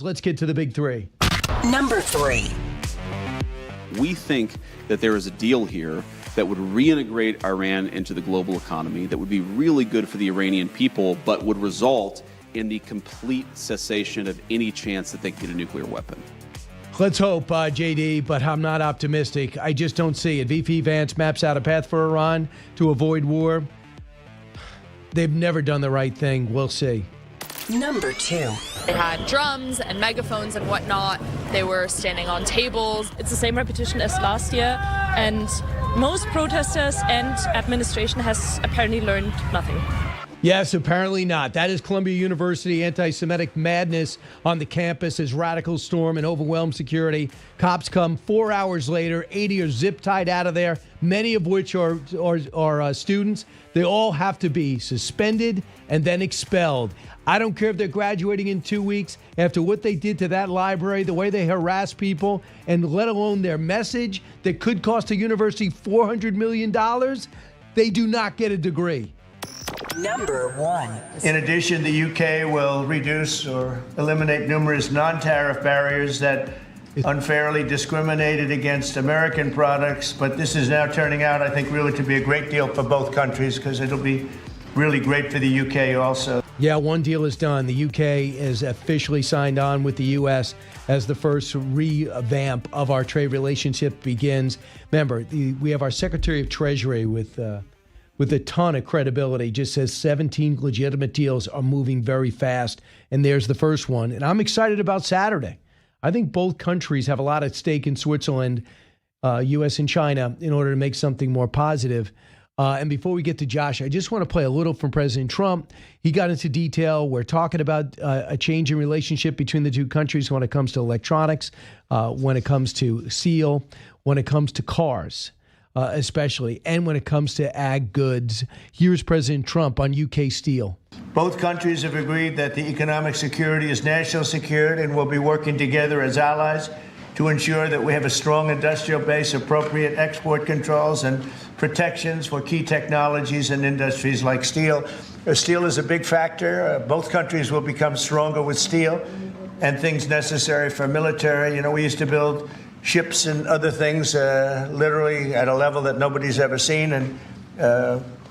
Let's get to the big three. Number 3. We think that there is a deal here that would reintegrate Iran into the global economy, that would be really good for the Iranian people, but would result in the complete cessation of any chance that they get a nuclear weapon. Let's hope, JD, but I'm not optimistic. I just don't see it. VP Vance maps out a path for Iran to avoid war. They've never done the right thing. We'll see. Number 2. They had drums and megaphones and whatnot. They were standing on tables. It's the same repetition as last year, and most protesters and administration has apparently learned nothing. Yes, apparently not. That is Columbia University anti-Semitic madness on the campus as radicals storm and overwhelm security. Cops come 4 hours later. 80 are zip-tied out of there, many of which are students. They all have to be suspended and then expelled. I don't care if they're graduating in 2 weeks. After what they did to that library, the way they harass people, and let alone their message that could cost a university $400 million, they do not get a degree. Number 1. In addition, the UK will reduce or eliminate numerous non-tariff barriers that unfairly discriminated against American products. But this is now turning out, I think, really to be a great deal for both countries, because it'll be really great for the UK also. Yeah, one deal is done. The UK is officially signed on with the U.S. as the first revamp of our trade relationship begins. Remember, we have our Secretary of Treasury with a ton of credibility, just says 17 legitimate deals are moving very fast, and there's the first one. And I'm excited about Saturday. I think both countries have a lot at stake in Switzerland, U.S. and China, in order to make something more positive. And before we get to Josh, I just want to play a little from President Trump. He got into detail. We're talking about a change in relationship between the two countries when it comes to electronics, when it comes to steel, when it comes to cars. Especially, and when it comes to ag goods. Here's President Trump on UK steel. Both countries have agreed that the economic security is national security and will be working together as allies to ensure that we have a strong industrial base, appropriate export controls, and protections for key technologies and industries like steel. Steel is a big factor. Both countries will become stronger with steel and things necessary for military. You know, we used to build ships and other things literally at a level that nobody's ever seen, and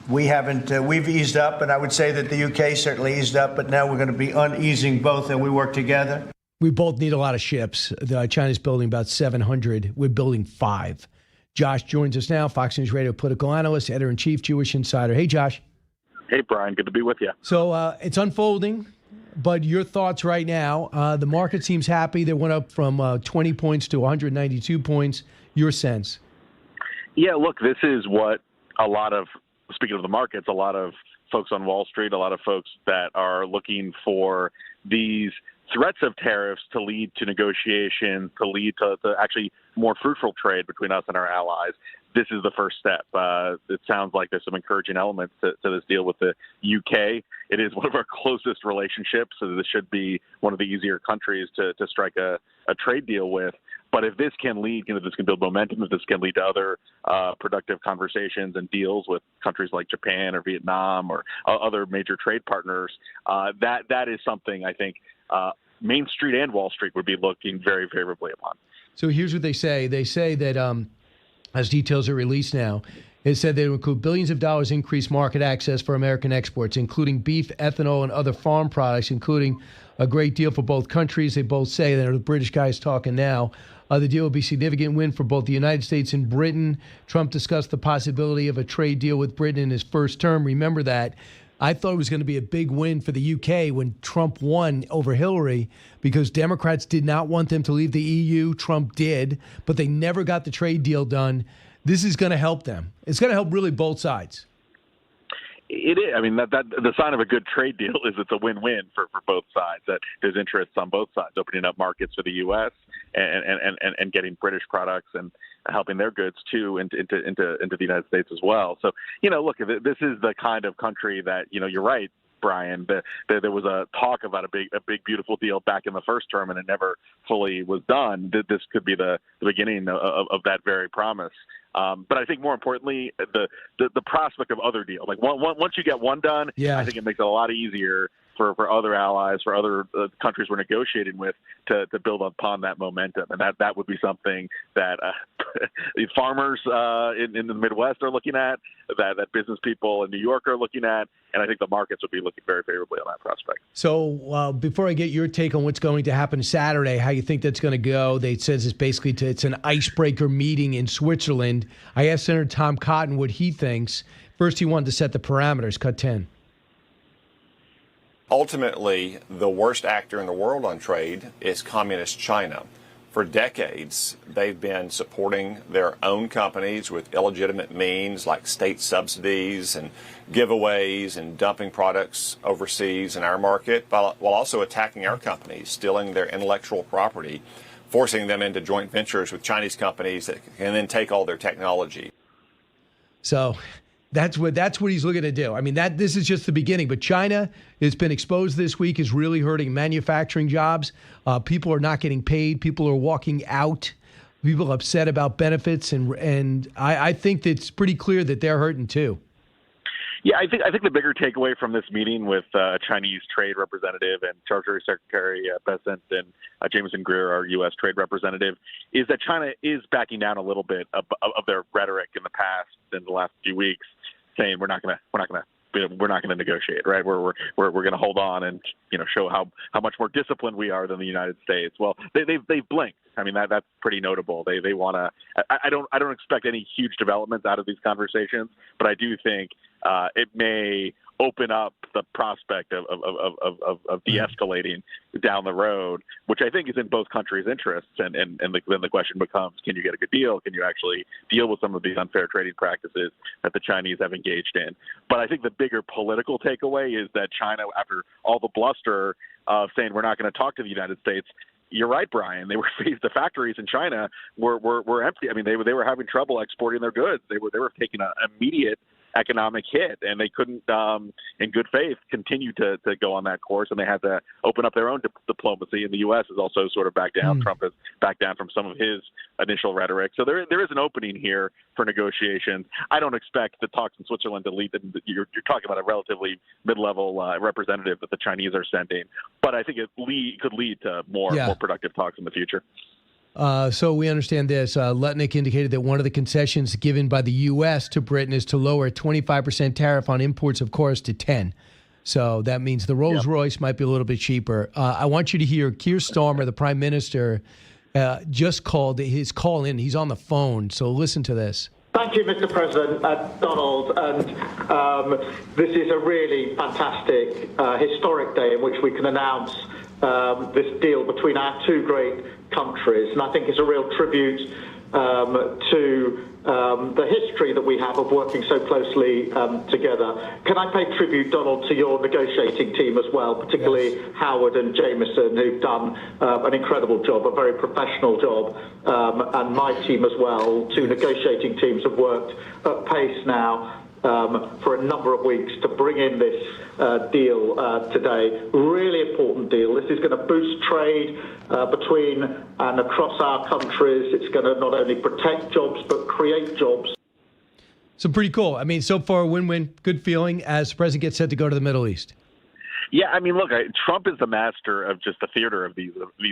we've eased up, and I would say that the UK certainly eased up, but now we're going to be uneasing both, and we work together. We both need a lot of ships. China's building about 700. We're building 5. Josh joins us now, Fox News Radio political analyst, editor-in-chief, Jewish Insider. Hey, Josh. Hey, Brian. Good to be with you. So it's unfolding. But your thoughts right now, the market seems happy. They went up from 20 points to 192 points. Your sense? Yeah, look, this is what speaking of the markets, a lot of folks on Wall Street, a lot of folks that are looking for these threats of tariffs to lead to negotiations, to lead to actually more fruitful trade between us and our allies. This is the first step. It sounds like there's some encouraging elements to this deal with the UK. It is one of our closest relationships, so this should be one of the easier countries to strike a trade deal with. But if this can lead, if this can build momentum, if this can lead to other productive conversations and deals with countries like Japan or Vietnam or other major trade partners, that is something I think Main Street and Wall Street would be looking very favorably upon. So here's what they say. They say that as details are released now, it said they would include billions of dollars increased market access for American exports, including beef, ethanol, and other farm products, including a great deal for both countries. They both say, that the British guy's talking now, the deal will be a significant win for both the United States and Britain. Trump discussed the possibility of a trade deal with Britain in his first term. Remember that. I thought it was going to be a big win for the UK when Trump won over Hillary, because Democrats did not want them to leave the EU. Trump did, but they never got the trade deal done. This is going to help them. It's going to help really both sides. It is. I mean, that the sign of a good trade deal is it's a win-win for both sides. That there's interests on both sides, opening up markets for the U.S. and getting British products and helping their goods too into the United States as well. So, look, this is the kind of country that, you're right, Brian. There was a talk about a big beautiful deal back in the first term, and it never fully was done. This could be the beginning of that very promise. But I think more importantly, the prospect of other deals. Like once you get one done, yeah. I think it makes it a lot easier for other allies, for other countries we're negotiating with to build upon that momentum. And that would be something that farmers in the Midwest are looking at, that business people in New York are looking at, and I think the markets would be looking very favorably on that prospect. So before I get your take on what's going to happen Saturday, how you think that's going to go, they says it's an icebreaker meeting in Switzerland. I asked Senator Tom Cotton what he thinks. First, he wanted to set the parameters. Cut 10. Ultimately, the worst actor in the world on trade is communist China. For decades, they've been supporting their own companies with illegitimate means like state subsidies and giveaways and dumping products overseas in our market, while also attacking our companies, stealing their intellectual property, forcing them into joint ventures with Chinese companies that can then take all their technology. So that's what he's looking to do. I mean, this is just the beginning. But China has been exposed this week, is really hurting manufacturing jobs. People are not getting paid. People are walking out. People are upset about benefits, and I think that it's pretty clear that they're hurting too. Yeah, I think the bigger takeaway from this meeting with Chinese trade representative and Treasury Secretary Thiessen and Jameson Greer, our U.S. trade representative, is that China is backing down a little bit of their rhetoric in the past, in the last few weeks, saying we're not going to negotiate, right? We're going to hold on and show how much more disciplined we are than the United States. Well, they've blinked. I mean, that's pretty notable. They want to. I don't expect any huge developments out of these conversations, but I do think it may open up the prospect of de-escalating down the road, which I think is in both countries' interests. And then the question becomes, can you get a good deal? Can you actually deal with some of these unfair trading practices that the Chinese have engaged in? But I think the bigger political takeaway is that China, after all the bluster of saying we're not going to talk to the United States, you're right, Brian. The factories in China were empty. I mean, they were having trouble exporting their goods. They were taking an immediate economic hit, and they couldn't, in good faith, continue to go on that course, and they had to open up their own diplomacy, and the U.S. has also sort of backed down. Trump has backed down from some of his initial rhetoric. So there is an opening here for negotiations. I don't expect the talks in Switzerland to lead – you're talking about a relatively mid-level representative that the Chinese are sending, but I think it could lead to more productive talks in the future. So we understand this. Lutnick indicated that one of the concessions given by the U.S. to Britain is to lower a 25% tariff on imports of course to 10. So that means the Rolls-Royce might be a little bit cheaper. I want you to hear Keir Starmer, the Prime Minister, just called his call in. He's on the phone. So listen to this. Thank you, Mr. President, Donald. And this is a really fantastic, historic day in which we can announce this deal between our two great countries. And I think it's a real tribute to the history that we have of working so closely together. Can I pay tribute, Donald, to your negotiating team as well, particularly Howard and Jameson, who've done an incredible job, a very professional job, and my team as well. Two negotiating teams have worked at pace now for a number of weeks to bring in this deal today. Really important deal. This is going to boost trade between and across our countries. It's going to not only protect jobs but create jobs. So pretty cool. I mean, so far, win-win, good feeling as the president gets set to go to the Middle East. Yeah, I mean, look, Trump is the master of just the theater of these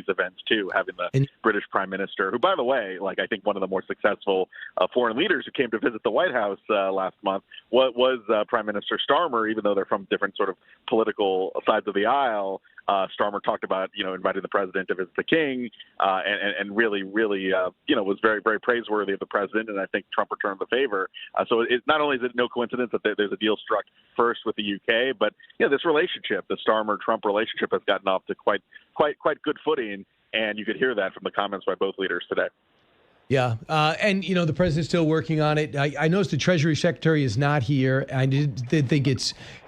events, too, having the British Prime Minister, who, by the way, I think one of the more successful foreign leaders who came to visit the White House last month was Prime Minister Starmer, even though they're from different sort of political sides of the aisle. Starmer talked about, inviting the president to visit the king and really, was very, very praiseworthy of the president. And I think Trump returned the favor. So not only is it no coincidence that there's a deal struck first with the UK, but this relationship, the Starmer-Trump relationship, has gotten off to quite good footing. And you could hear that from the comments by both leaders today. Yeah. And, the president's still working on it. I noticed the Treasury Secretary is not here. I did think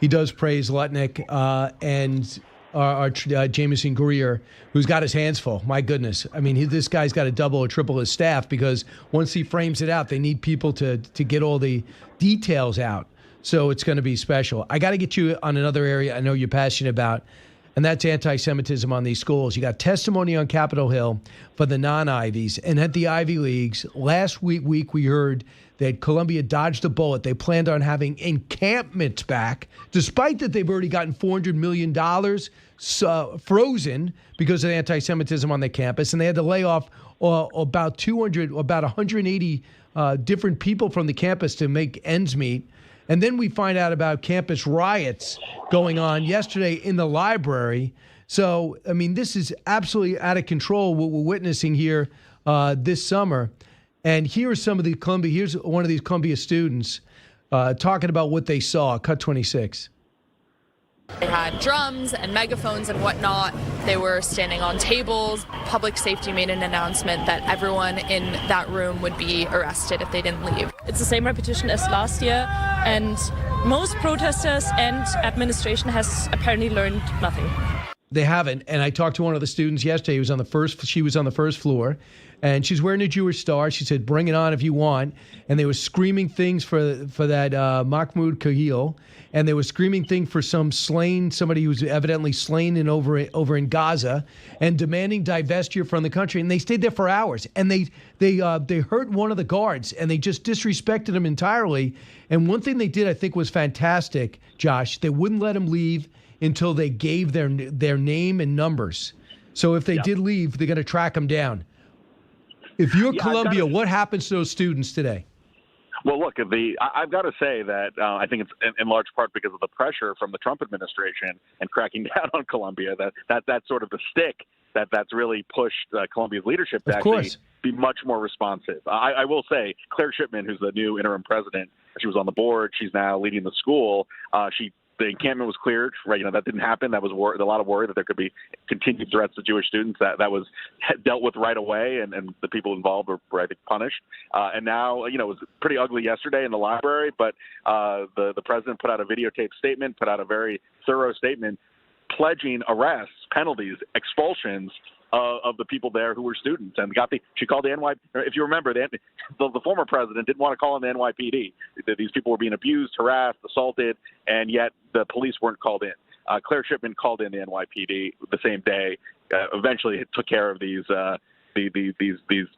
he does praise Lutnick and our Jameson Greer, who's got his hands full. My goodness. I mean, this guy's got to double or triple his staff because once he frames it out, they need people to get all the details out. So it's going to be special. I got to get you on another area I know you're passionate about. and that's anti-Semitism on these schools. You got testimony on Capitol Hill for the non-Ivies. And at the Ivy Leagues, last week we heard that Columbia dodged a bullet. They planned on having encampments back, despite that they've already gotten $400 million frozen because of anti-Semitism on the campus. And they had to lay off about 180 different people from the campus to make ends meet. And then we find out about campus riots going on yesterday in the library. So, I mean, this is absolutely out of control, what we're witnessing here this summer. And here's here's one of these Columbia students talking about what they saw. Cut 26. They had drums and megaphones and whatnot. They were standing on tables. Public safety made an announcement that everyone in that room would be arrested if they didn't leave. It's the same repetition as last year, and most protesters and administration has apparently learned nothing. They haven't. And I talked to one of the students yesterday. She was on the first floor, and she's wearing a Jewish star. She said, "Bring it on if you want." And they were screaming things for that Mahmoud Kahil, and they were screaming things for somebody who was evidently slain over in Gaza, and demanding divestiture from the country. And they stayed there for hours, and they hurt one of the guards, and they just disrespected him entirely. And one thing they did, I think, was fantastic, Josh. They wouldn't let him leave until they gave their name and numbers. So if they did leave, they're going to track them down. If you're Columbia, what happens to those students today? Well, look, I've got to say that I think it's in large part because of the pressure from the Trump administration and cracking down on Columbia. That's sort of the stick that's really pushed Columbia's leadership to actually be much more responsive. I will say, Claire Shipman, who's the new interim president, she was on the board. She's now leading the school. The encampment was cleared, right? That didn't happen. That was a lot of worry that there could be continued threats to Jewish students. That was dealt with right away, and the people involved were, I think, punished. And now, it was pretty ugly yesterday in the library, but the president put out a videotaped statement, put out a very thorough statement pledging arrests, penalties, expulsions of the people there who were students, and she called the NYPD. If you remember, the former president didn't want to call on the NYPD. These people were being abused, harassed, assaulted, and yet the police weren't called in. Claire Shipman called in the NYPD the same day. Eventually, it took care of these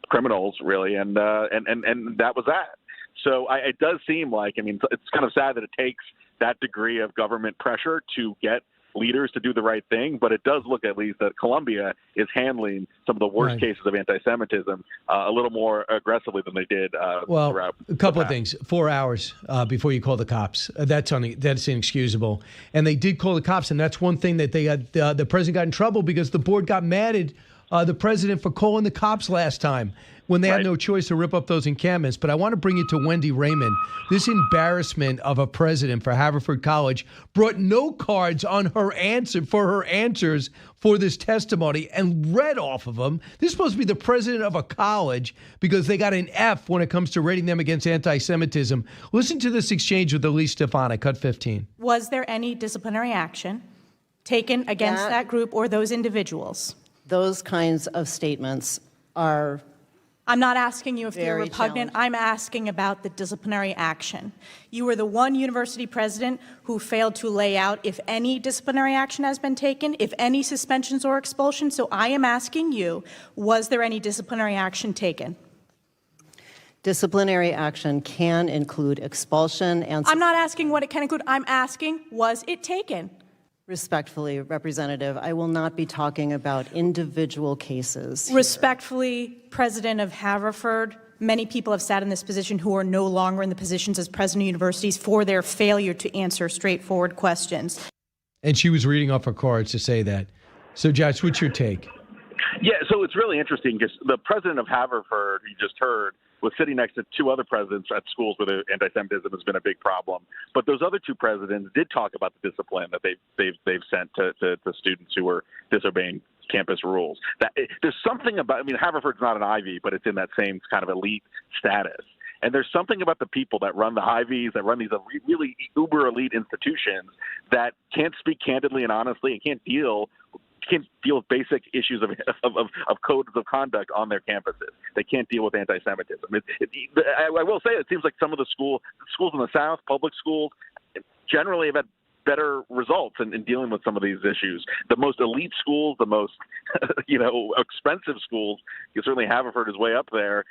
criminals, really, and that was that. So it does seem like, it's kind of sad that it takes that degree of government pressure to get leaders to do the right thing, but it does look at least that Columbia is handling some of the worst cases of anti-Semitism a little more aggressively than they did throughout. A couple of things. 4 hours before you call the cops. That's inexcusable. And they did call the cops, and that's one thing that they got. The president got in trouble because the board got mad at the president for calling the cops last time when they had no choice to rip up those encampments. But I want to bring you to Wendy Raymond. This embarrassment of a president for Haverford College brought no cards on her answers for this testimony and read off of them. This is supposed to be the president of a college because they got an F when it comes to rating them against anti-Semitism. Listen to this exchange with Elise Stefana, cut 15. Was there any disciplinary action taken against that group or those individuals? Those kinds of statements are... I'm not asking you if they're repugnant. I'm asking about the disciplinary action. You were the one university president who failed to lay out if any disciplinary action has been taken, if any suspensions or expulsions. So I am asking you, was there any disciplinary action taken? Disciplinary action can include expulsion and... I'm not asking what it can include. I'm asking, was it taken? Respectfully, Representative, I will not be talking about individual cases. Respectfully, President of Haverford, many people have sat in this position who are no longer in the positions as president of universities for their failure to answer straightforward questions. And she was reading off her cards to say that. So, Josh, what's your take? Yeah, so it's really interesting because the president of Haverford, you just heard, was sitting next to two other presidents at schools where anti-Semitism has been a big problem. But those other two presidents did talk about the discipline that they've sent to students who were disobeying campus rules. There's something about, Haverford's not an Ivy, but it's in that same kind of elite status. And there's something about the people that run the Ivies, that run these really uber elite institutions that can't speak candidly and honestly and can't deal with basic issues of codes of conduct on their campuses. They can't deal with anti-Semitism. I will say it seems like some of the schools in the South, public schools, generally have had better results in dealing with some of these issues. The most elite schools, the most expensive schools, you certainly Haverford is way up there.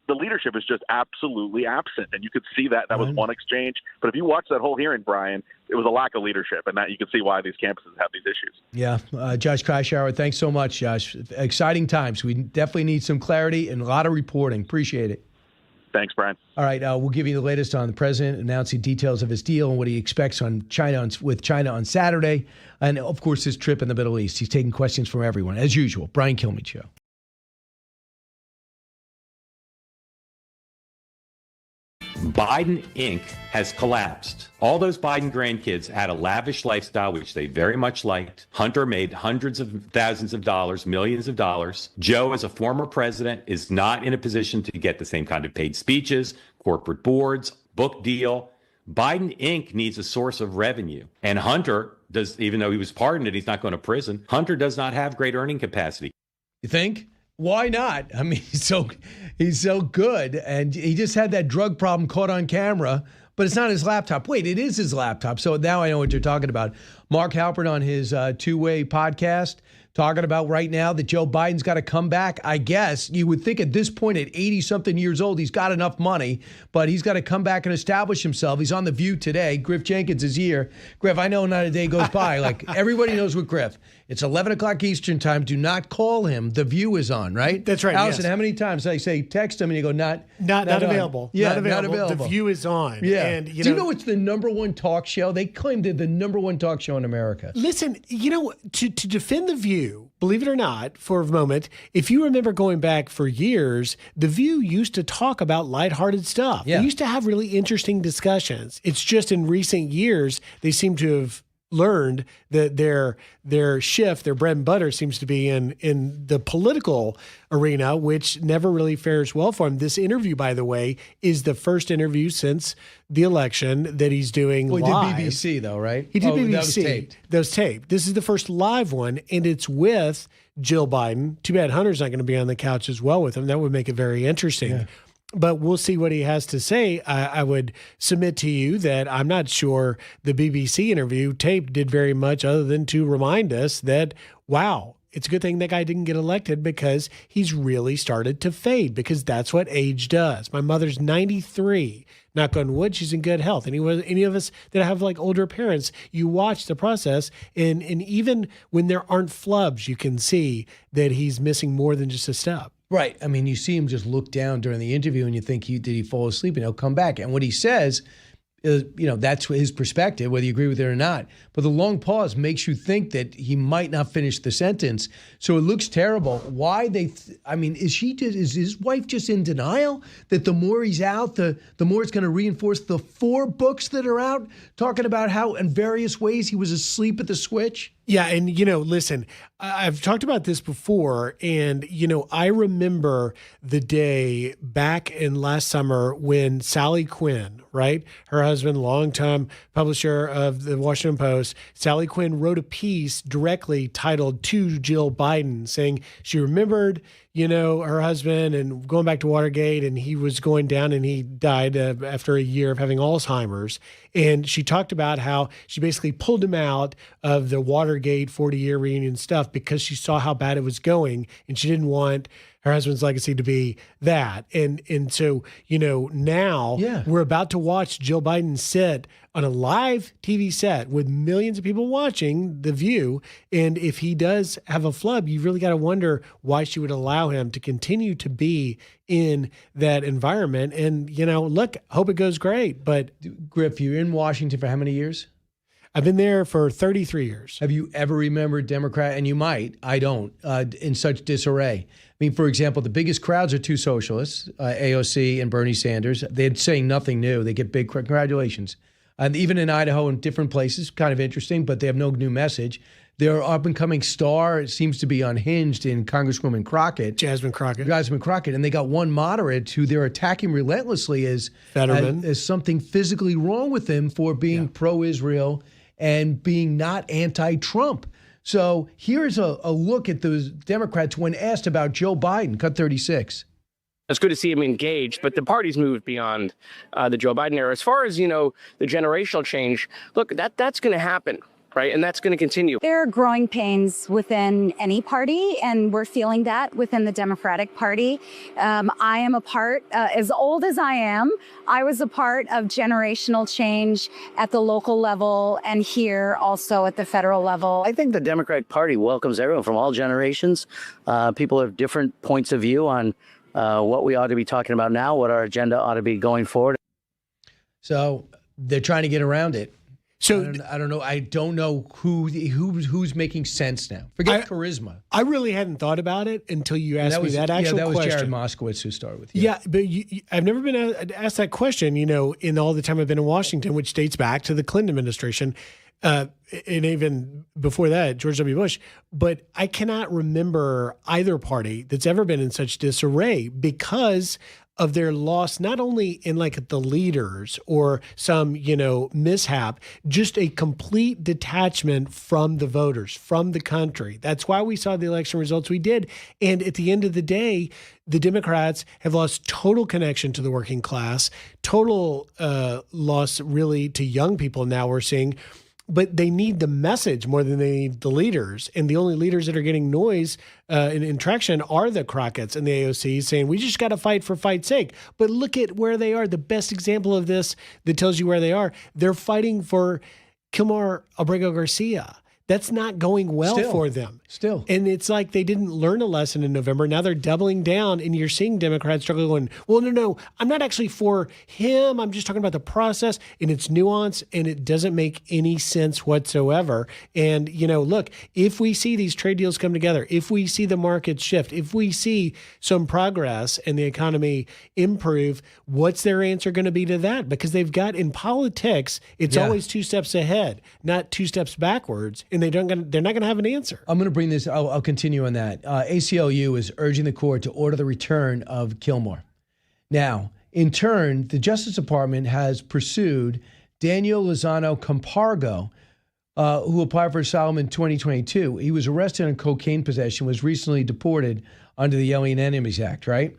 The leadership is just absolutely absent, and you could see that. That was one exchange. But if you watch that whole hearing, Brian, it was a lack of leadership, and that you can see why these campuses have these issues. Yeah, Josh Kraushaar, thanks so much, Josh. Exciting times. We definitely need some clarity and a lot of reporting. Appreciate it. Thanks, Brian. All right, we'll give you the latest on the president announcing details of his deal and what he expects on with China on Saturday, and of course his trip in the Middle East. He's taking questions from everyone as usual. Brian Kilmeade Show. Biden Inc. has collapsed. All those Biden grandkids had a lavish lifestyle, which they very much liked. Hunter made hundreds of thousands of dollars, millions of dollars. Joe, as a former president, is not in a position to get the same kind of paid speeches, corporate boards, book deal. Biden Inc. needs a source of revenue. And Hunter does, even though he was pardoned and he's not going to prison, Hunter does not have great earning capacity. You think? Why not? I mean, he's so good, and he just had that drug problem caught on camera, but it's not his laptop. Wait, it is his laptop. So now I know what you're talking about. Marc Halpern on his two-way podcast talking about right now that Joe Biden's got to come back. I guess you would think at this point at 80-something years old, he's got enough money, but he's got to come back and establish himself. He's on The View today. Griff Jenkins is here. Griff, I know not a day goes by. Like, everybody knows with Griff. It's 11 o'clock Eastern time. Do not call him. The View is on, right? That's right. Allison, yes. how many times I say text him and you go, not available. Yeah, not available. The View is on. Yeah. And, Do you know it's the number one talk show? They claimed they're the number one talk show in America. Listen, to defend The View, believe it or not, for a moment, if you remember going back for years, The View used to talk about lighthearted stuff. Yeah. They used to have really interesting discussions. It's just in recent years, they seem to have learned that their shift, their bread and butter seems to be in the political arena, which never really fares well for him. This interview, by the way, is the first interview since the election that he's doing live. He did BBC, though, right? He did BBC. That was taped. That was taped. This is the first live one, and it's with Jill Biden. Too bad Hunter's not going to be on the couch as well with him. That would make it very interesting. Yeah. But we'll see what he has to say. I would submit to you that I'm not sure the BBC interview tape did very much other than to remind us that, wow, it's a good thing that guy didn't get elected because he's really started to fade, because that's what age does. My mother's 93. Knock on wood, she's in good health. Any of us that have like older parents, you watch the process, and even when there aren't flubs, you can see that he's missing more than just a step. Right. I mean, you see him just look down during the interview and you think, did he fall asleep? And he'll come back. And what he says is, that's his perspective, whether you agree with it or not. But the long pause makes you think that he might not finish the sentence. So it looks terrible. Why is his wife just in denial that the more he's out, the more it's going to reinforce the 4 books that are out talking about how in various ways he was asleep at the switch? Yeah. And, listen, I've talked about this before, and, I remember the day back in last summer when Sally Quinn, right, her husband, longtime publisher of the Washington Post, Sally Quinn wrote a piece directly titled "To Jill Biden," saying she remembered, her husband and going back to Watergate, and he was going down and he died after a year of having Alzheimer's. And she talked about how she basically pulled him out of the Watergate 40-year reunion stuff because she saw how bad it was going, and she didn't want her husband's legacy to be that. And so, now we're about to watch Jill Biden sit on a live TV set with millions of people watching The View. And if he does have a flub, you really got to wonder why she would allow him to continue to be in that environment. And, look, hope it goes great. But Griff, you're in Washington for how many years? I've been there for 33 years. Have you ever remembered Democrat, and you might, I don't, in such disarray? I mean, for example, the biggest crowds are 2 socialists, AOC and Bernie Sanders. They're saying nothing new. They get big congratulations. And even in Idaho and different places, kind of interesting, but they have no new message. Their up-and-coming star seems to be unhinged in Congresswoman Crockett. Jasmine Crockett. And they got one moderate who they're attacking relentlessly as something physically wrong with him for being pro-Israel and being not anti-Trump. So here's a look at those Democrats when asked about Joe Biden, cut 36. It's good to see him engaged, but the party's moved beyond the Joe Biden era. As far as, the generational change, look, that's going to happen, right? And that's going to continue. There are growing pains within any party, and we're feeling that within the Democratic Party. I am a part, as old as I am, I was a part of generational change at the local level and here also at the federal level. I think the Democratic Party welcomes everyone from all generations. People have different points of view on what we ought to be talking about now, what our agenda ought to be going forward. So they're trying to get around it. So I don't know. I don't know who's making sense now. Forget charisma. I really hadn't thought about it until you asked me that actual question. Yeah, that was Jared Moskowitz who started with you. Yeah, but I've never been asked that question, in all the time I've been in Washington, which dates back to the Clinton administration. And even before that, George W. Bush. But I cannot remember either party that's ever been in such disarray because of their loss, not only in like the leaders or some, mishap, just a complete detachment from the voters, from the country. That's why we saw the election results we did. And at the end of the day, the Democrats have lost total connection to the working class, total loss really to young people now we're seeing. But they need the message more than they need the leaders. And the only leaders that are getting noise and traction are the Crockett's and the AOCs saying, we just got to fight for fight's sake. But look at where they are. The best example of this that tells you where they are, they're fighting for Kilmeade Abrego Garcia. That's not going well for them. Still. And it's like they didn't learn a lesson in November. Now they're doubling down, and you're seeing Democrats struggle going, well, no, I'm not actually for him. I'm just talking about the process, and it's nuance, and it doesn't make any sense whatsoever. And, look, if we see these trade deals come together, if we see the market shift, if we see some progress and the economy improve, what's their answer going to be to that? Because they've got, in politics, it's always 2 steps ahead, not 2 steps backwards. And they're not going to have an answer. I'm going to bring this. I'll continue on that. ACLU is urging the court to order the return of Kilmeade. Now, in turn, the Justice Department has pursued Daniel Lozano Campargo, who applied for asylum in 2022. He was arrested on cocaine possession, was recently deported under the Alien Enemies Act, right?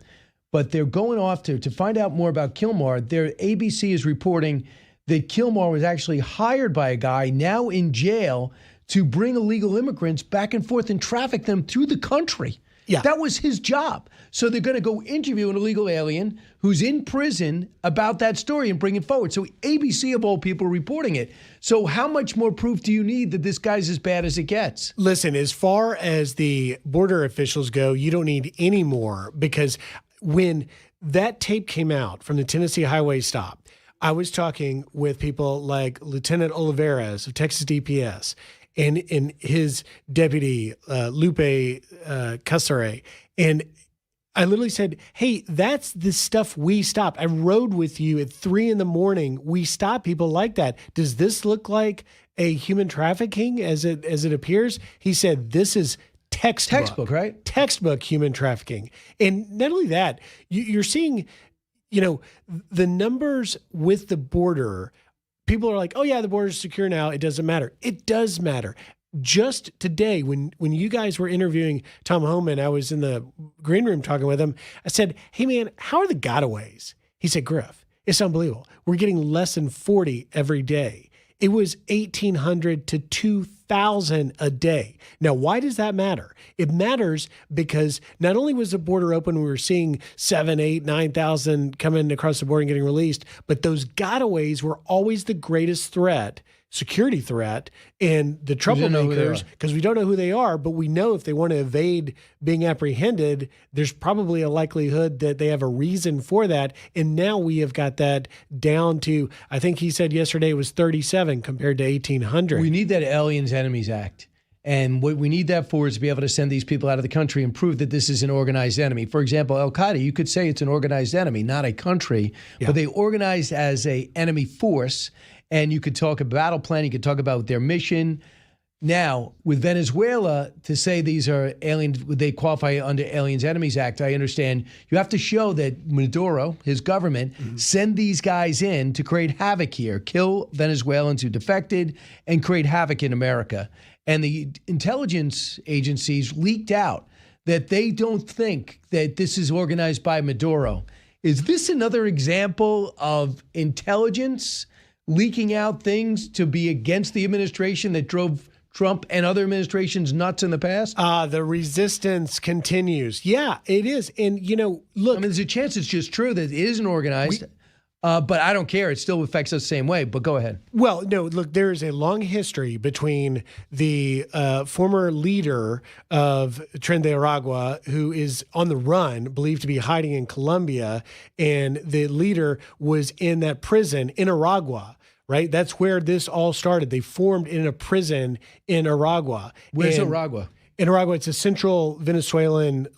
But they're going off to find out more about Kilmeade. Their ABC is reporting that Kilmeade was actually hired by a guy now in jail to bring illegal immigrants back and forth and traffic them through the country. Yeah. That was his job. So they're going to go interview an illegal alien who's in prison about that story and bring it forward. So ABC of all people reporting it. So how much more proof do you need that this guy's as bad as it gets? Listen, as far as the border officials go, you don't need any more, because when that tape came out from the Tennessee highway stop, I was talking with people like Lieutenant Olivares of Texas DPS and his deputy, Lupe Casare. And I literally said, hey, that's the stuff we stopped. I rode with you at 3 a.m. We stop people like that. Does this look like a human trafficking as it appears? He said, this is textbook, right? Textbook human trafficking. And not only that, you're seeing, the numbers with the border. People are like, oh yeah, the border's secure now. It doesn't matter. It does matter. Just today, when you guys were interviewing Tom Homan, I was in the green room talking with him. I said, hey man, how are the gotaways? He said, Griff, it's unbelievable. We're getting less than 40 every day. It was 1,800 to 2,000 a day. Now, why does that matter? It matters because not only was the border open, we were seeing 7, 8, 9,000 coming across the border and getting released, but those gotaways were always the greatest threat, security threat, and the troublemakers, because we don't know who they are, but we know if they want to evade being apprehended, there's probably a likelihood that they have a reason for that. And now we have got that down to, I think he said yesterday it was 37 compared to 1,800. We need that Aliens Enemies Act. And what we need that for is to be able to send these people out of the country and prove that this is an organized enemy. For example, Al-Qaeda, you could say it's an organized enemy, not a country, but they organized as a enemy force. And you could talk a battle plan. You could talk about their mission. Now, with Venezuela, to say these are aliens, they qualify under Aliens Enemies Act, I understand you have to show that Maduro, his government, send these guys in to create havoc here, kill Venezuelans who defected, and create havoc in America. And the intelligence agencies leaked out that they don't think that this is organized by Maduro. Is this another example of intelligence leaking out things to be against the administration that drove Trump and other administrations nuts in the past? The resistance continues. Yeah, it is. And, look. I mean, there's a chance it's just true that it isn't organized. But I don't care. It still affects us the same way. But go ahead. Well, no, look, there is a long history between the former leader of Tren de Aragua, who is on the run, believed to be hiding in Colombia, and the leader was in that prison in Aragua. Right? That's where this all started. They formed in a prison in Aragua. Where's Aragua? In Aragua, it's a central Venezuelan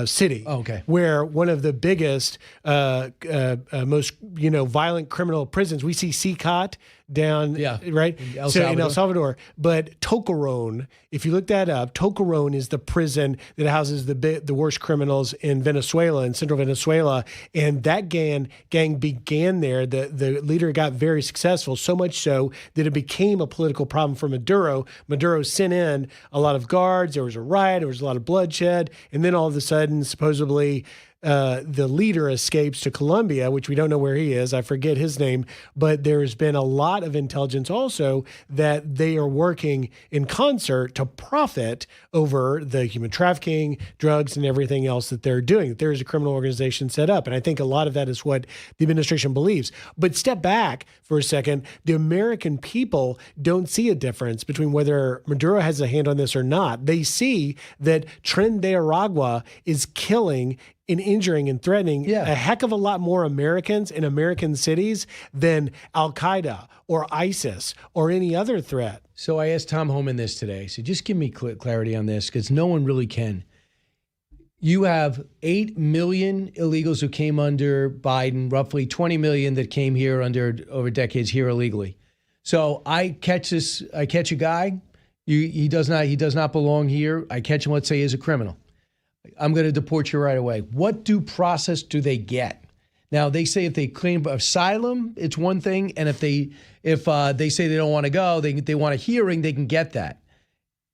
city. Oh, okay. Where one of the biggest, most violent criminal prisons. We see CICOT down, right? In El Salvador. But Tocorón, if you look that up, Tocorón is the prison that houses the worst criminals in Venezuela, in central Venezuela. And that gang began there. The leader got very successful, so much so that it became a political problem for Maduro. Maduro sent in a lot of guards. There was a riot. There was a lot of bloodshed. And then all of a sudden, supposedly, the leader escapes to Colombia, which we don't know where he is. I forget his name, but there's been a lot of intelligence also that they are working in concert to profit over the human trafficking, drugs, and everything else that they're doing. There's a criminal organization set up. And I think a lot of that is what the administration believes. But step back for a second. The American people don't see a difference between whether Maduro has a hand on this or not. They see that Tren de Aragua is killing and injuring and threatening a heck of a lot more Americans in American cities than Al-Qaeda or ISIS or any other threat. So I asked Tom Homan this today. So just give me clarity on this, because no one really can. You have 8 million illegals who came under Biden, roughly 20 million that came here over decades here illegally. So I catch a guy, he does not belong here. I catch him, let's say, as a criminal. I'm going to deport you right away. What due process do they get? Now, they say if they claim asylum, it's one thing, and if they say they don't want to go, they want a hearing, they can get that.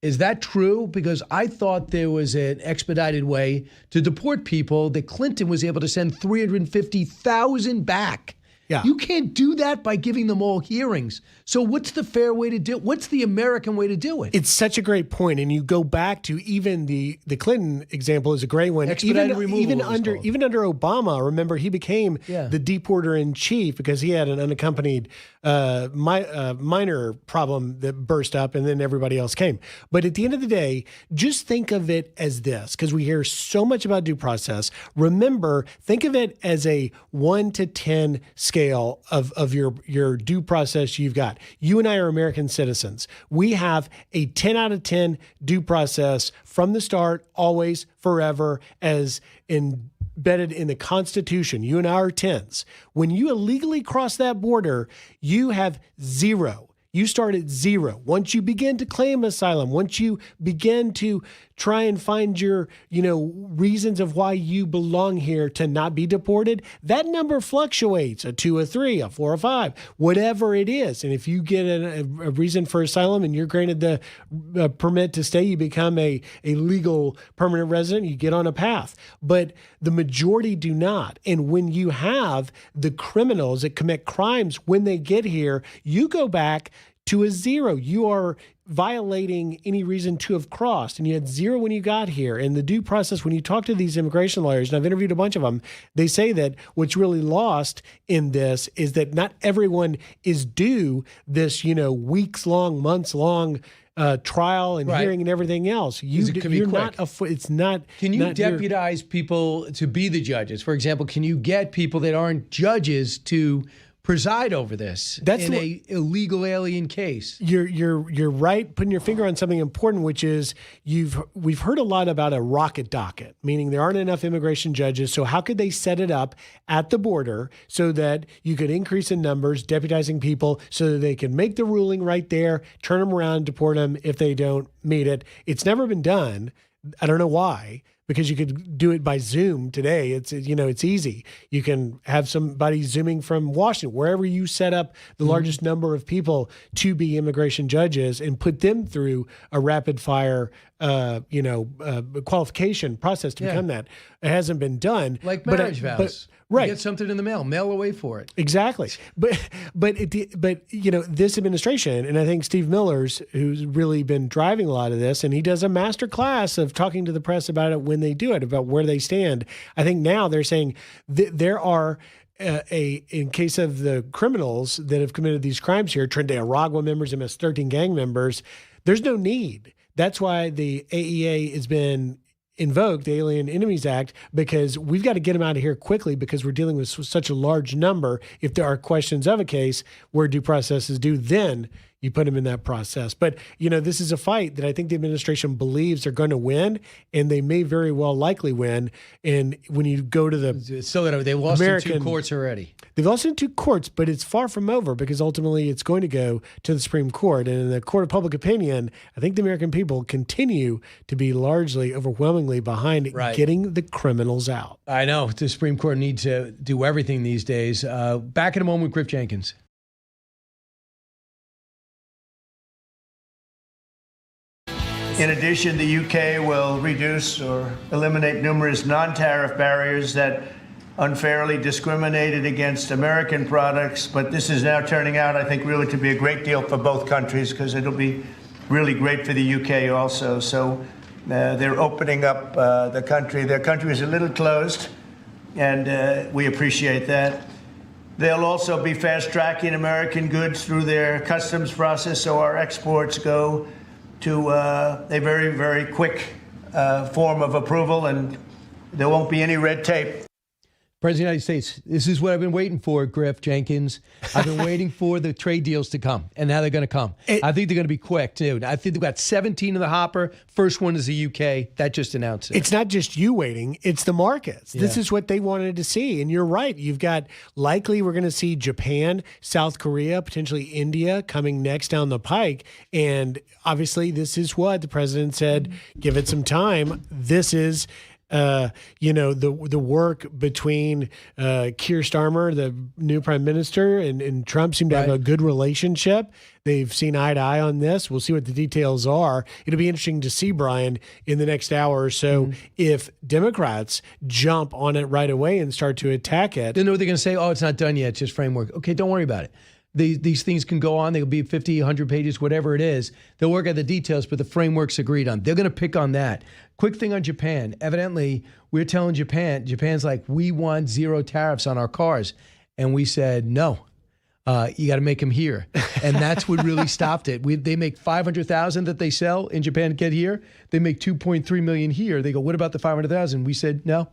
Is that true? Because I thought there was an expedited way to deport people, that Clinton was able to send 350,000 back. Yeah. You can't do that by giving them all hearings. So what's the fair way to do it? What's the American way to do it? It's such a great point. And you go back to even the Clinton example is a great one. Expedited removal. Even under Obama, remember, he became the deporter in chief because he had an unaccompanied minor problem that burst up, and then everybody else came. But at the end of the day, just think of it as this, because we hear so much about due process. Remember, think of it as a 1 to 10 scale of your due process you've got. You and I are American citizens. We have a 10 out of 10 due process from the start, always, forever, as embedded in the Constitution. You and I are 10s. When you illegally cross that border, you have 0. You start at 0. Once you begin to claim asylum, once you begin to try and find your, reasons of why you belong here to not be deported, that number fluctuates, a 2, a 3, a 4, a 5, whatever it is. And if you get a reason for asylum and you're granted the permit to stay, you become a legal permanent resident, you get on a path. But the majority do not. And when you have the criminals that commit crimes, when they get here, you go back to a 0. You are violating any reason to have crossed, and you had 0 when you got here. And the due process, when you talk to these immigration lawyers, and I've interviewed a bunch of them, they say that what's really lost in this is that not everyone is due this, weeks-long, months-long trial and hearing and everything else. You're not. It's not. Can you deputize people to be the judges? For example, can you get people that aren't judges to preside over this in a illegal alien case? You're right, putting your finger on something important, which is we've heard a lot about a rocket docket, meaning there aren't enough immigration judges. So how could they set it up at the border so that you could increase in numbers, deputizing people so that they can make the ruling right there, turn them around, deport them if they don't meet it? It's never been done. I don't know why. Because you could do it by Zoom today. It's easy. You can have somebody Zooming from Washington, wherever you set up the largest number of people to be immigration judges, and put them through a rapid fire qualification process to become that. It hasn't been done. Like marriage vows. Right. You get something in the mail, mail away for it. Exactly. But this administration, and I think Steve Miller's, who's really been driving a lot of this, and he does a master class of talking to the press about it when they do it, about where they stand. I think now they're saying there are in case of the criminals that have committed these crimes here, Trinidad Aragua members, MS-13 gang members, there's no need. That's why the AEA has been invoked, the Alien Enemies Act, because we've got to get them out of here quickly because we're dealing with such a large number. If there are questions of a case where due process is due, then you put them in that process. But, this is a fight that I think the administration believes they're going to win, and they may very well likely win. And when you go to the So they lost in 2 courts already. They've lost in 2 courts, but it's far from over because ultimately it's going to go to the Supreme Court. And in the court of public opinion, I think the American people continue to be largely, overwhelmingly behind getting the criminals out. I know. The Supreme Court needs to do everything these days. Back in a moment with Griff Jenkins. In addition, the UK will reduce or eliminate numerous non-tariff barriers that unfairly discriminated against American products. But this is now turning out, I think, really to be a great deal for both countries because it'll be really great for the UK also. So they're opening up the country. Their country is a little closed, and we appreciate that. They'll also be fast-tracking American goods through their customs process, so our exports go to a very, very quick form of approval, and there won't be any red tape. President of the United States, this is what I've been waiting for, Griff Jenkins. I've been waiting for the trade deals to come, and now they're going to come. I think they're going to be quick, too. I think they've got 17 in the hopper. First one is the UK. That just announced it. It's not just you waiting. It's the markets. Yeah. This is what they wanted to see. And you're right. You've got likely we're going to see Japan, South Korea, potentially India coming next down the pike. And obviously this is what the president said, give it some time. This is the work between Keir Starmer, the new prime minister, and Trump seem to have a good relationship. They've seen eye to eye on this. We'll see what the details are. It'll be interesting to see, Brian, in the next hour or so, if Democrats jump on it right away and start to attack it. Then they're going to say, oh, it's not done yet, it's just framework. Okay, don't worry about it. These things can go on. They'll be 50, 100 pages, whatever it is. They'll work out the details, but the framework's agreed on. They're going to pick on that. Quick thing on Japan. Evidently, we're telling Japan's like, we want 0 tariffs on our cars. And we said, no, you got to make them here. And that's what really stopped it. They make 500,000 that they sell in Japan to get here. They make 2.3 million here. They go, what about the 500,000? We said, no.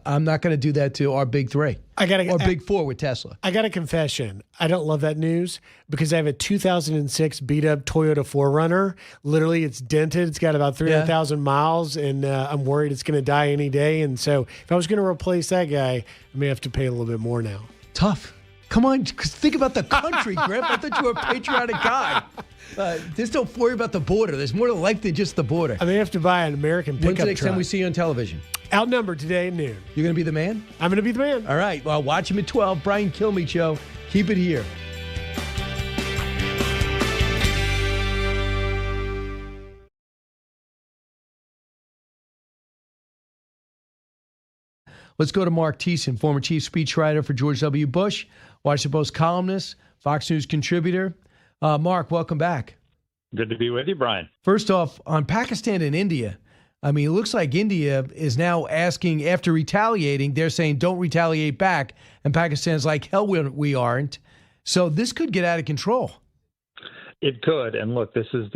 I'm not going to do that to our big 3 or big 4 with Tesla. I got a confession. I don't love that news because I have a 2006 beat up Toyota 4Runner. Literally, it's dented. It's got about 300,000 miles, and I'm worried it's going to die any day. And so if I was going to replace that guy, I may have to pay a little bit more now. Tough. Come on, think about the country, Griff. I thought you were a patriotic guy. Just don't worry about the border. There's more to life than just the border. I may have to buy an American pickup truck. When's the next time we see you on television? Outnumbered today at noon. You're going to be the man? I'm going to be the man. All right. Well, watch him at 12. Brian Kilmeade Show. Keep it here. Let's go to Marc Thiessen, former chief speechwriter for George W. Bush, Washington Post columnist, Fox News contributor. Marc, welcome back. Good to be with you, Brian. First off, on Pakistan and India, I mean, it looks like India is now asking, after retaliating, they're saying don't retaliate back. And Pakistan's like, hell, we aren't. So this could get out of control. It could. And look, this is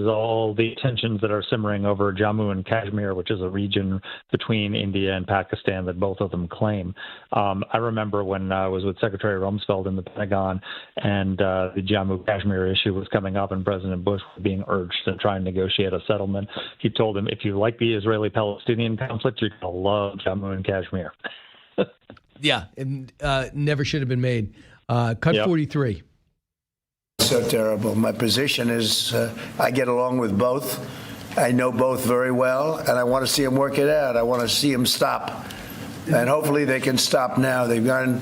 all the tensions that are simmering over Jammu and Kashmir, which is a region between India and Pakistan that both of them claim. I remember when I was with Secretary Rumsfeld in the Pentagon and the Jammu Kashmir issue was coming up and President Bush was being urged to try and negotiate a settlement. He told him, if you like the Israeli-Palestinian conflict, you're going to love Jammu and Kashmir. Yeah, and never should have been made. Cut 43. So terrible. My position is I get along with both. I know both very well, and I want to see them work it out. I want to see them stop. And hopefully they can stop now. They've gone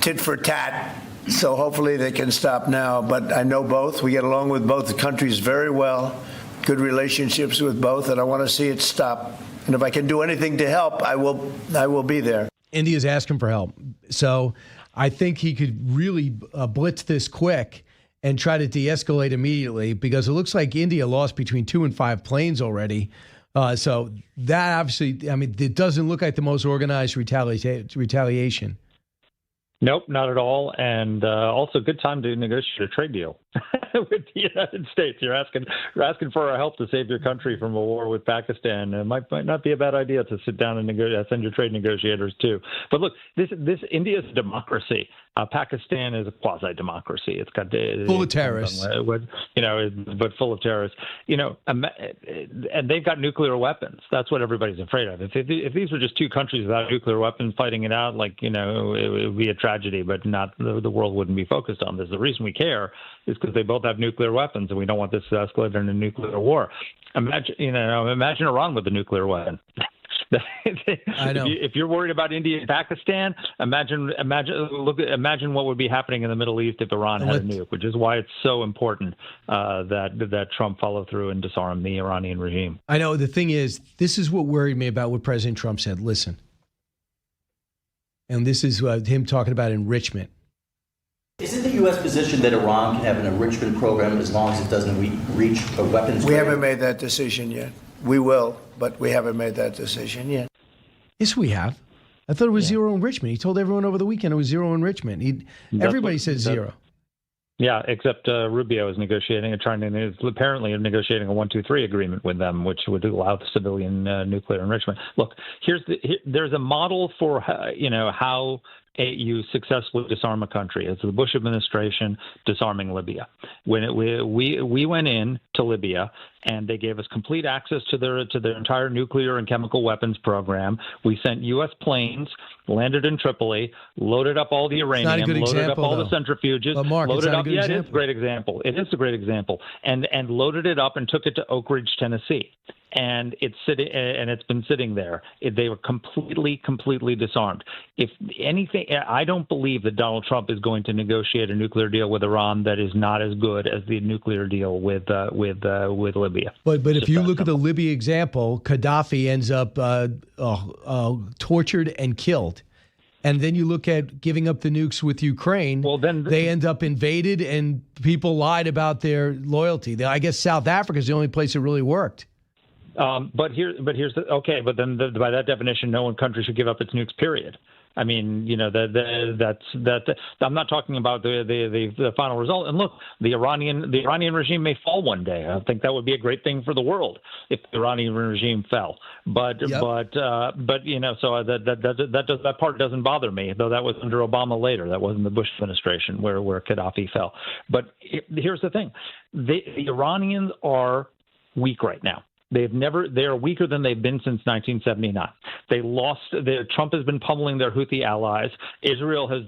tit for tat, so hopefully they can stop now. But I know both. We get along with both countries very well. good relationships with both, and I want to see it stop. And if I can do anything to help, I will be there. India's asking for help. So I think he could really blitz this quick and try to de-escalate immediately, because it looks like India lost between 2 and 5 planes already. So that obviously, I mean, it doesn't look like the most organized retaliation. Nope, not at all. And also, good time to negotiate a trade deal with the United States. You're asking for our help to save your country from a war with Pakistan. It might not be a bad idea to sit down and send your trade negotiators too. But look, this India is a democracy. Pakistan is a quasi-democracy. It's got full of terrorists, but full of terrorists. And they've got nuclear weapons. That's what everybody's afraid of. If these were just two countries without nuclear weapons fighting it out, it would be a tragedy. But not the world wouldn't be focused on this. The reason we care is because they both have nuclear weapons, and we don't want this to escalate into a nuclear war. Imagine Iran with a nuclear weapon. I know. If you're worried about India and Pakistan, imagine what would be happening in the Middle East if Iran had a nuke, which is why it's so important that Trump follow through and disarm the Iranian regime. I know. The thing is, this is what worried me about what President Trump said. Listen, and this is him talking about enrichment. Isn't the U.S. position that Iran can have an enrichment program as long as it doesn't reach a weapons? We haven't made that decision yet. We will, but we haven't made that decision yet. Yes, we have. I thought it was zero enrichment. He told everyone over the weekend it was zero enrichment. Everybody said zero. Yeah, except Rubio is apparently negotiating a 1-2-3 agreement with them, which would allow the civilian nuclear enrichment. Look, there's a model for how you successfully disarm a country. It's the Bush administration disarming Libya. When we went in to Libya, and they gave us complete access to their entire nuclear and chemical weapons program. We sent U.S. planes, landed in Tripoli, loaded up all the uranium, loaded up all the centrifuges, Marc, loaded up. Yeah, it is a great example. It is a great example, and loaded it up and took it to Oak Ridge, Tennessee. And it's been sitting there. They were completely disarmed. If anything, I don't believe that Donald Trump is going to negotiate a nuclear deal with Iran that is not as good as the nuclear deal with Libya. But if you look at the Libya example, Gaddafi ends up tortured and killed. And then you look at giving up the nukes with Ukraine, then they end up invaded, and people lied about their loyalty. I guess South Africa is the only place it really worked. But then by that definition, no one country should give up its nukes, period. I mean, that's I'm not talking about the final result. And look, the Iranian regime may fall one day. I think that would be a great thing for the world if the Iranian regime fell. But so that part doesn't bother me, though that was under Obama later. That wasn't the Bush administration where Gaddafi fell. But here's the thing: the Iranians are weak right now. They are weaker than they've been since 1979. Trump has been pummeling their Houthi allies. Israel has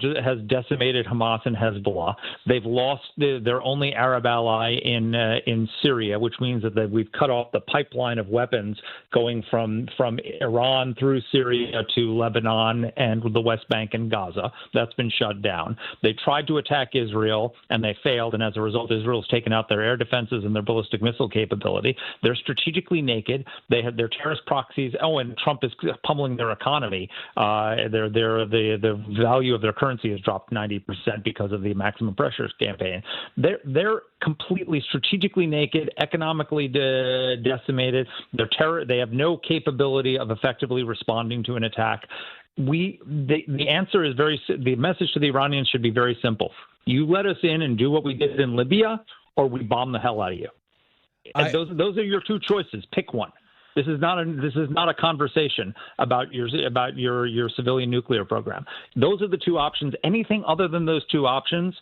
decimated Hamas and Hezbollah. They've lost their only Arab ally in Syria, which means that we've cut off the pipeline of weapons going from Iran through Syria to Lebanon and the West Bank and Gaza. That's been shut down. They tried to attack Israel and they failed, and as a result, Israel's taken out their air defenses and their ballistic missile capability. They're strategically naked. They have their terrorist proxies. And Trump is pummeling their economy. The value of their currency has dropped 90% because of the maximum pressures campaign. They're completely strategically naked, economically decimated. They have no capability of effectively responding to an attack. The answer is the message to the Iranians should be very simple. You let us in and do what we did in Libya, or we bomb the hell out of you. Those are your two choices. Pick one. This is not a conversation about your civilian nuclear program. Those are the two options. Anything other than those two options,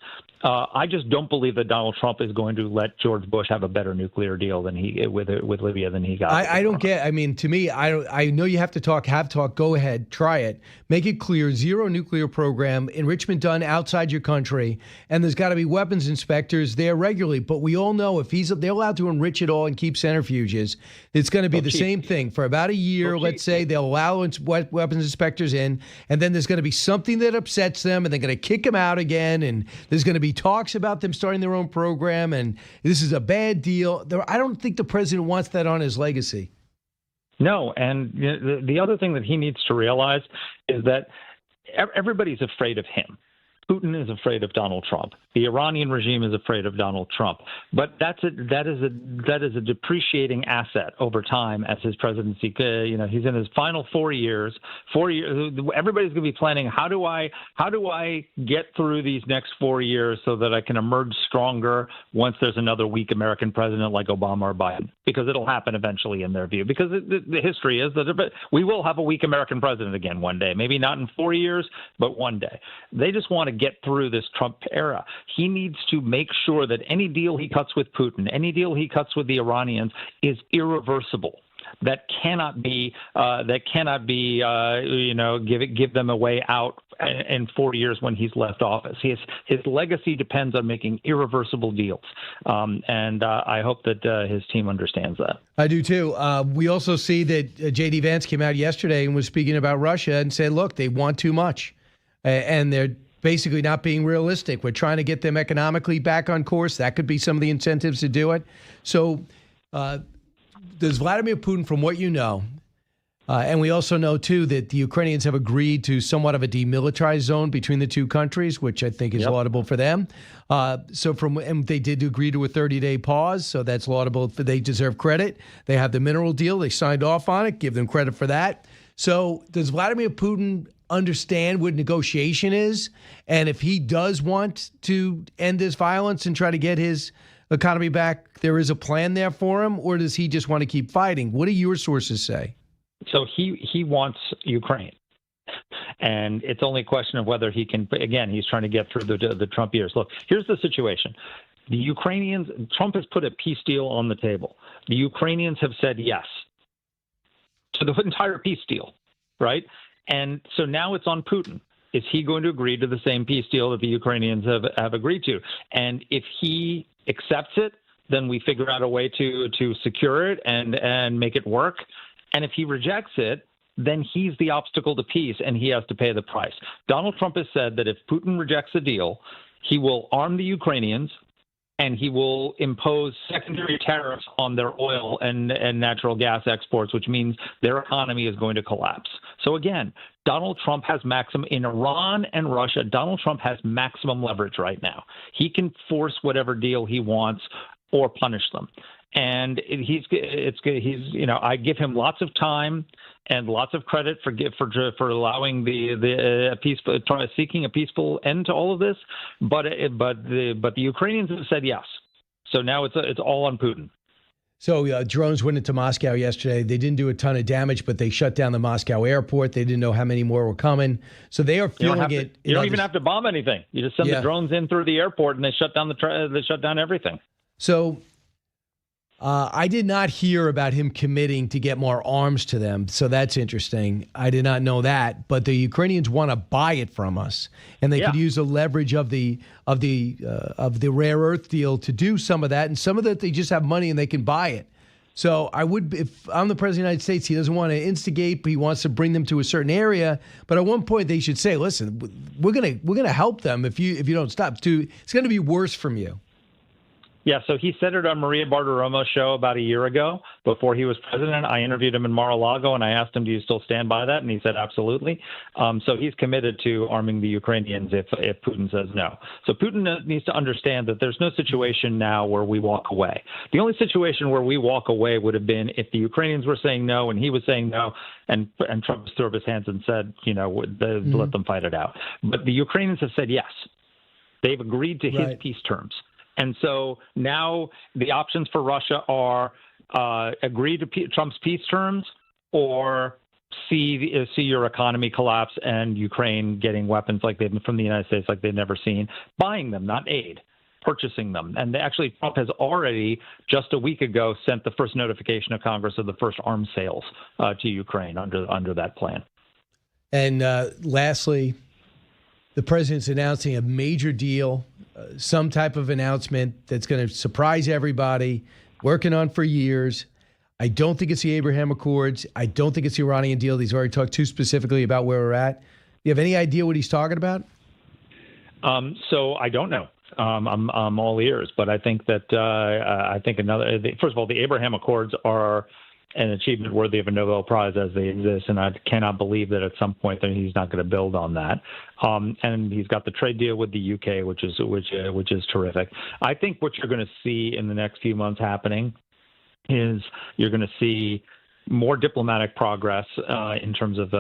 I just don't believe that Donald Trump is going to let George Bush have a better nuclear deal than with Libya than he got. I don't get. I mean, to me, I know you have to talk. Have talk. Go ahead. Try it. Make it clear. Zero nuclear program. Enrichment done outside your country, and there's got to be weapons inspectors there regularly. But we all know if they're allowed to enrich it all and keep centrifuges, it's going to be the same thing for about a year. Let's say they'll allow weapons inspectors in, and then there's going to be something that upsets them, and they're going to kick them out again, and there's going to be be talks about them starting their own program, and this is a bad deal. I don't think the president wants that on his legacy. No, and the other thing that he needs to realize is that everybody's afraid of him. Putin is afraid of Donald Trump. The Iranian regime is afraid of Donald Trump. But that is a depreciating asset over time as his presidency. He's in his final 4 years. 4 years. Everybody's going to be planning, how do I get through these next 4 years so that I can emerge stronger once there's another weak American president like Obama or Biden? Because it'll happen eventually in their view. Because the history is that we will have a weak American president again one day. Maybe not in 4 years, but one day. They just want to get through this Trump era. He needs to make sure that any deal he cuts with Putin, any deal he cuts with the Iranians is irreversible. That cannot be give them a way out in 4 years when he's left office. His legacy depends on making irreversible deals, and I hope that his team understands that. I do too. We also see that J.D. Vance came out yesterday and was speaking about Russia and said, look, they want too much, and they're basically not being realistic. We're trying to get them economically back on course. That could be some of the incentives to do it. So does Vladimir Putin, from what you know, and we also know, too, that the Ukrainians have agreed to somewhat of a demilitarized zone between the two countries, which I think is laudable for them. And they did agree to a 30-day pause, so that's laudable. They deserve credit. They have the mineral deal. They signed off on it. Give them credit for that. So does Vladimir Putin understand what negotiation is? And if he does want to end this violence and try to get his economy back, there is a plan there for him? Or does he just want to keep fighting? What do your sources say? So he wants Ukraine. And it's only a question of whether he can, again, he's trying to get through the Trump years. Look, here's the situation. The Ukrainians, Trump has put a peace deal on the table. The Ukrainians have said yes to the entire peace deal, right? And so now it's on Putin. Is he going to agree to the same peace deal that the Ukrainians have agreed to? And if he accepts it, then we figure out a way to secure it and make it work. And if he rejects it, then he's the obstacle to peace, and he has to pay the price. Donald Trump has said that if Putin rejects the deal, he will arm the Ukrainians, and he will impose secondary tariffs on their oil and natural gas exports, which means their economy is going to collapse. So again, Donald Trump has in Iran and Russia, Donald Trump has maximum leverage right now. He can force whatever deal he wants or punish them. And I give him lots of time and lots of credit for allowing seeking a peaceful end to all of this, but the Ukrainians have said yes. So now it's all on Putin. So drones went into Moscow yesterday. They didn't do a ton of damage, but they shut down the Moscow airport. They didn't know how many more were coming. So they are feeling it. You don't even have to bomb anything. You just send the drones in through the airport, and they shut down everything. So I did not hear about him committing to get more arms to them, so that's interesting. I did not know that, but the Ukrainians want to buy it from us, and they could use the leverage of the rare earth deal to do some of that, and some of that they just have money and they can buy it. So I would, if I'm the president of the United States, he doesn't want to instigate, but he wants to bring them to a certain area. But at one point they should say, "Listen, we're gonna help them if you don't stop. It's going to be worse from you." Yeah, so he said it on Maria Bartiromo's show about a year ago before he was president. I interviewed him in Mar-a-Lago, and I asked him, do you still stand by that? And he said, absolutely. So he's committed to arming the Ukrainians if Putin says no. So Putin needs to understand that there's no situation now where we walk away. The only situation where we walk away would have been if the Ukrainians were saying no and he was saying no, and Trump threw up his hands and said, let them fight it out. But the Ukrainians have said yes. They've agreed to his peace terms. And so now the options for Russia are agree to Trump's peace terms or see your economy collapse and Ukraine getting weapons from the United States like they've never seen, buying them, not aid, purchasing them. And actually Trump has already just a week ago sent the first notification of Congress of the first arms sales to Ukraine under that plan. And lastly, the president's announcing a major deal, some type of announcement that's going to surprise everybody, working on for years. I don't think it's the Abraham Accords. I don't think it's the Iranian deal. He's already talked too specifically about where we're at. Do you have any idea what he's talking about? So I don't know. I'm all ears. But I think that first of all, the Abraham Accords are an achievement worthy of a Nobel Prize as they exist, and I cannot believe that at some point that he's not going to build on that. And he's got the trade deal with the UK, which is terrific. I think what you're going to see in the next few months happening is you're going to see more diplomatic progress in terms of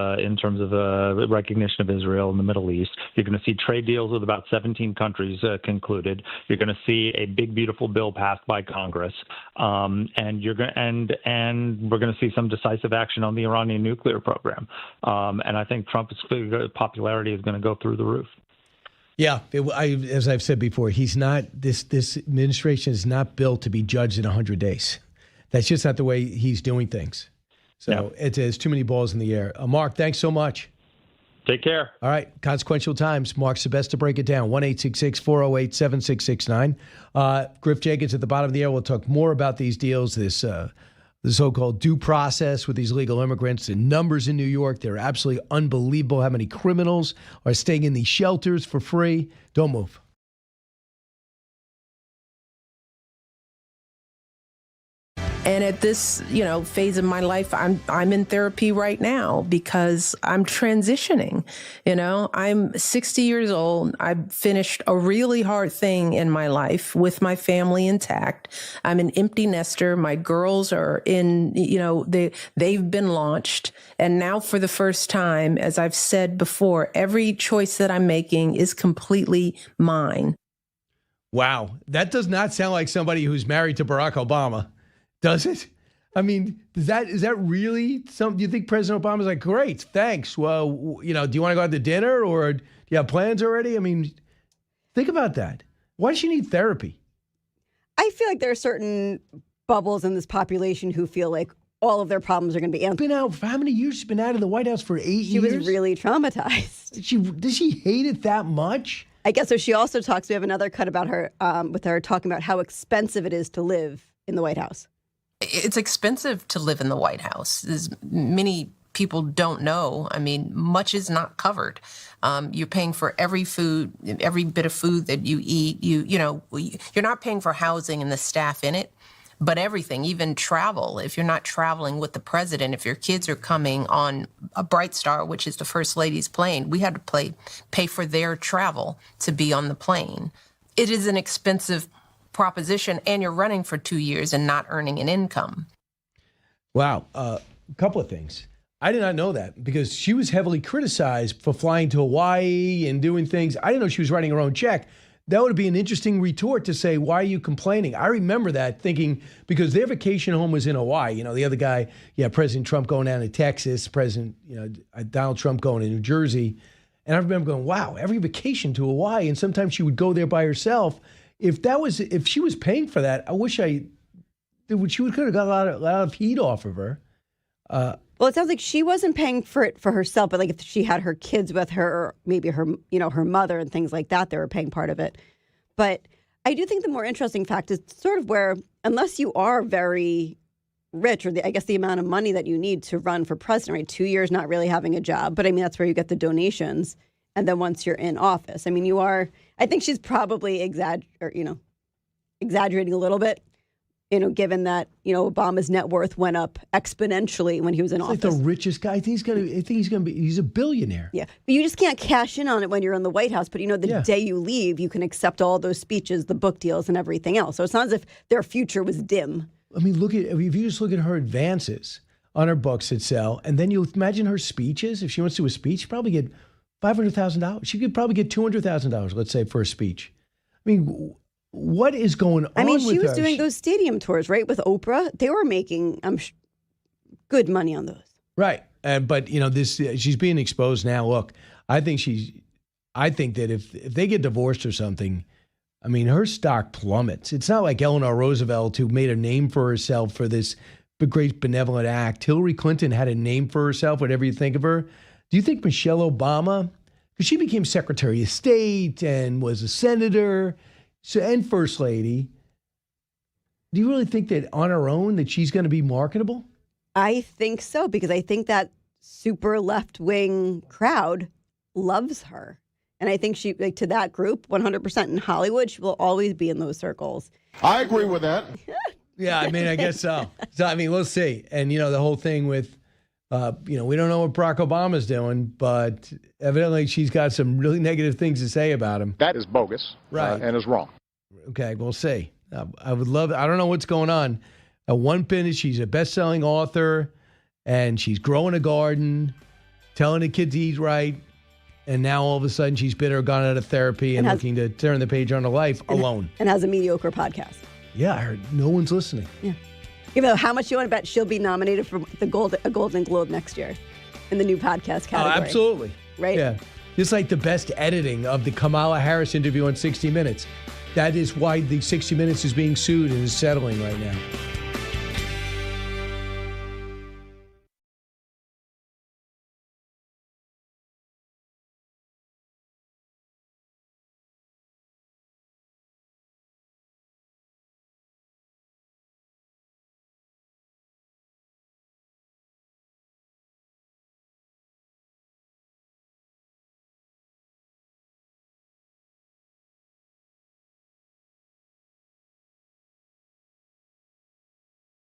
recognition of Israel in the Middle East. You're going to see trade deals with about 17 countries concluded. You're going to see a big, beautiful bill passed by Congress, and we're going to see some decisive action on the Iranian nuclear program. And I think Trump's popularity is going to go through the roof. Yeah, as I've said before, he's not. This administration is not built to be judged in 100 days. That's just not the way he's doing things. So it's too many balls in the air. Marc, thanks so much. Take care. All right. Consequential Times. Marc's the best to break it down. 1-866-408-7669. Griff Jenkins at the bottom of the hour. We'll talk more about these deals, this the so-called due process with these illegal immigrants. The numbers in New York, they're absolutely unbelievable how many criminals are staying in these shelters for free. Don't move. And at this, phase of my life, I'm in therapy right now because I'm transitioning. I'm 60 years old. I've finished a really hard thing in my life with my family intact. I'm an empty nester. My girls are in, they've been launched. And now for the first time, as I've said before, every choice that I'm making is completely mine. Wow. That does not sound like somebody who's married to Barack Obama. Does it? I mean, is that really something? Do you think President Obama's like, great, thanks. Well, do you want to go out to dinner or do you have plans already? I mean, think about that. Why does she need therapy? I feel like there are certain bubbles in this population who feel like all of their problems are going to be answered. Been out for how many years? She's been out of the White House for 8 years. She was really traumatized. Does she hate it that much? I guess so. She also talks. We have another cut about her with her talking about how expensive it is to live in the White House. It's expensive to live in the White House. As many people don't know, I mean, much is not covered. You're paying for every bit of food that you eat. You're not paying for housing and the staff in it, but everything, even travel. If you're not traveling with the president, if your kids are coming on a Bright Star, which is the First Lady's plane, we had to pay for their travel to be on the plane. It is an expensive proposition, and you're running for 2 years and not earning an income. Wow. A couple of things. I did not know that because she was heavily criticized for flying to Hawaii and doing things. I didn't know she was writing her own check. That would be an interesting retort to say, why are you complaining? I remember that thinking because their vacation home was in Hawaii. The other guy, President Trump going down to Texas, Donald Trump going to New Jersey. And I remember going, wow, every vacation to Hawaii. And sometimes she would go there by herself. If she was paying for that, I wish she could have got a lot of heat off of her. Well, it sounds like she wasn't paying for it for herself, but like if she had her kids with her, or maybe her mother and things like that, they were paying part of it. But I do think the more interesting fact is sort of where, unless you are very rich, or I guess the amount of money that you need to run for president, right? 2 years not really having a job, but I mean that's where you get the donations. And then once you're in office, I mean, I think she's probably exaggerating a little bit, given that, Obama's net worth went up exponentially when he was in office. Like the richest guy. He's a billionaire. Yeah. But you just can't cash in on it when you're in the White House. But, the day you leave, you can accept all those speeches, the book deals and everything else. So it's not as if their future was dim. I mean, if you just look at her advances on her books that sell, and then you imagine her speeches. If she wants to do a speech, she'd probably get $500,000. She could probably get $200,000, let's say, for a speech. I mean, what is going on with her? I mean, she was doing those stadium tours, right, with Oprah. They were making good money on those. Right. But, she's being exposed now. Look, I think that if they get divorced or something, I mean, her stock plummets. It's not like Eleanor Roosevelt, who made a name for herself for this great benevolent act. Hillary Clinton had a name for herself, whatever you think of her. Do you think Michelle Obama, because she became Secretary of State and was a senator and First Lady, do you really think that on her own that she's going to be marketable? I think so, because I think that super left-wing crowd loves her. And I think she, like, to that group, 100% in Hollywood, she will always be in those circles. I agree with that. Yeah, I mean, I guess so. So, I mean, we'll see. And, the whole thing with, we don't know what Barack Obama's doing, but evidently she's got some really negative things to say about him. That is bogus. Right. And is wrong. Okay, we'll see. I would love, I don't know what's going on. One pin is she's a best-selling author, and she's growing a garden, telling the kids to eat right, and now all of a sudden she's bitter, gone out of therapy, and looking to turn the page on her life alone. And has a mediocre podcast. Yeah, I heard no one's listening. Yeah. Even though, how much you want to bet she'll be nominated for a Golden Globe next year in the new podcast category? Oh, absolutely. Right? Yeah. Just like the best editing of the Kamala Harris interview on 60 Minutes. That is why the 60 Minutes is being sued and is settling right now.